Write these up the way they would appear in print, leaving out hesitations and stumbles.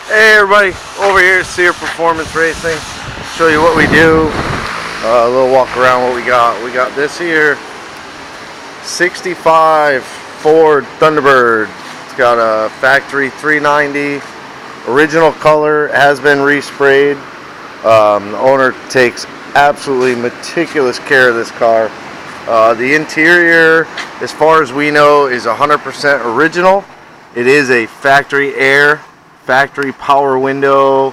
Hey everybody, over here at Sear Performance Racing. Show you what we do. A little walk around what we got. We got this here 65 Ford Thunderbird. It's got a factory 390. Original color, has been resprayed. The owner takes absolutely meticulous care of this car. The interior, as far as we know, is 100% original. It is a factory air, factory power window,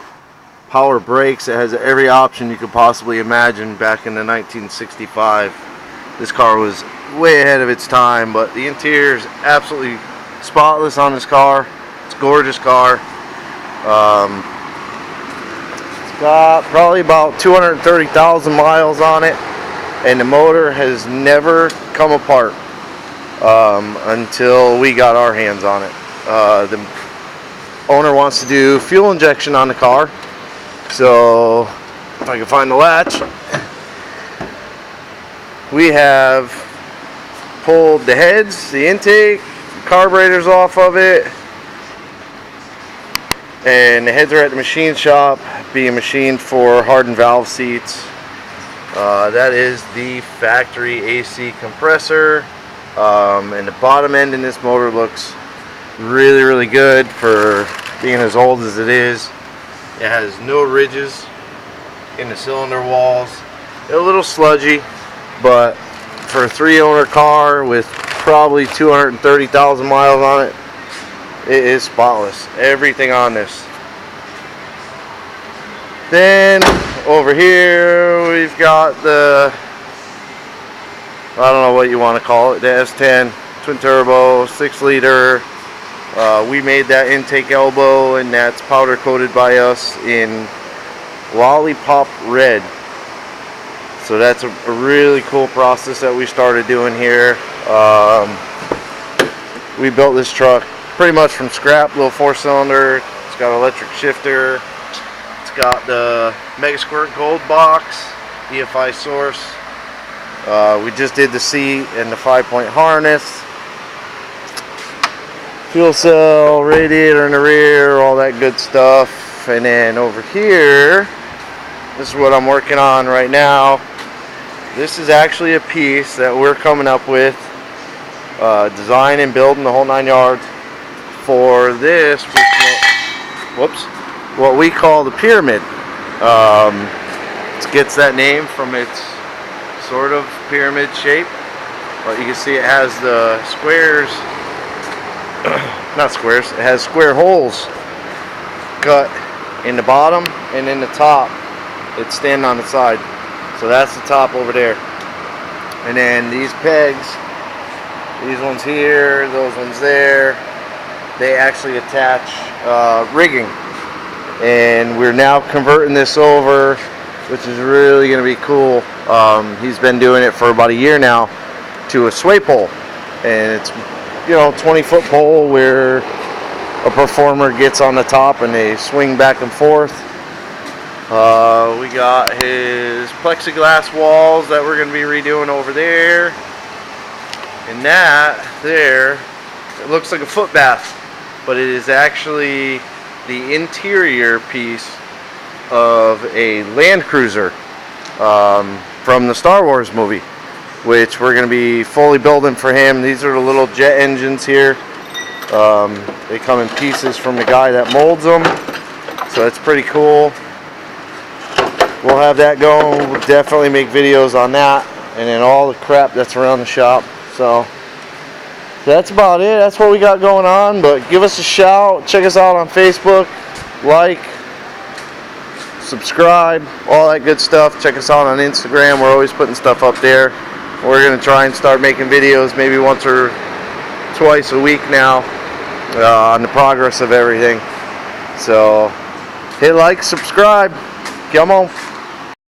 power brakes. It has every option you could possibly imagine back in the 1965. This car was way ahead of its time, but the interior is absolutely spotless on this car. It's a gorgeous car. It's got probably about 230,000 miles on it, and the motor has never come apart until we got our hands on it. The owner wants to do fuel injection on the car, so if I can find the latch, we have pulled the heads, the intake, carburetors off of it, and the heads are at the machine shop being machined for hardened valve seats. That is the factory AC compressor, and the bottom end in this motor looks really good for being as old as it is. It has no ridges in the cylinder walls. They're a little sludgy, but for a 3-owner car with probably 230,000 miles on it, it is spotless. Everything on this. Then over here we've got the, I don't know what you want to call it, the S10 twin turbo 6-liter. We made that intake elbow, and that's powder coated by us in lollipop red. So that's a really cool process that we started doing here. We built this truck pretty much from scrap, little 4-cylinder. It's got an electric shifter. It's got the Mega Squirt Gold box, EFI source. We just did the seat and the 5-point harness. Fuel cell, radiator in the rear, all that good stuff. And then over here, this is what I'm working on right now. This is actually a piece that we're coming up with, design and building the whole 9 yards for this, what we call the pyramid. It gets that name from its sort of pyramid shape, but you can see it has the squares, not squares, it has square holes cut in the bottom and in the top. It's standing on the side, so that's the top over there. And then these pegs, these ones here, those ones there, they actually attach rigging, and we're now converting this over, which is really going to be cool. He's been doing it for about a year now, to a sway pole, and it's, 20-foot pole where a performer gets on the top and they swing back and forth. We got his plexiglass walls that we're going to be redoing over there, and that there, it looks like a foot bath, but it is actually the interior piece of a Land Cruiser from the Star Wars movie, which we're going to be fully building for him. These are the little jet engines here. They come in pieces from the guy that molds them, so it's pretty cool. We'll have that going. We'll definitely make videos on that, and then all the crap that's around the shop. So that's about it. That's what we got going on. But give us a shout. Check us out on Facebook. Like, subscribe, all that good stuff. Check us out on Instagram. We're always putting stuff up there. We're going to try and start making videos maybe once or twice a week now on the progress of everything. So hit like, subscribe. Come on.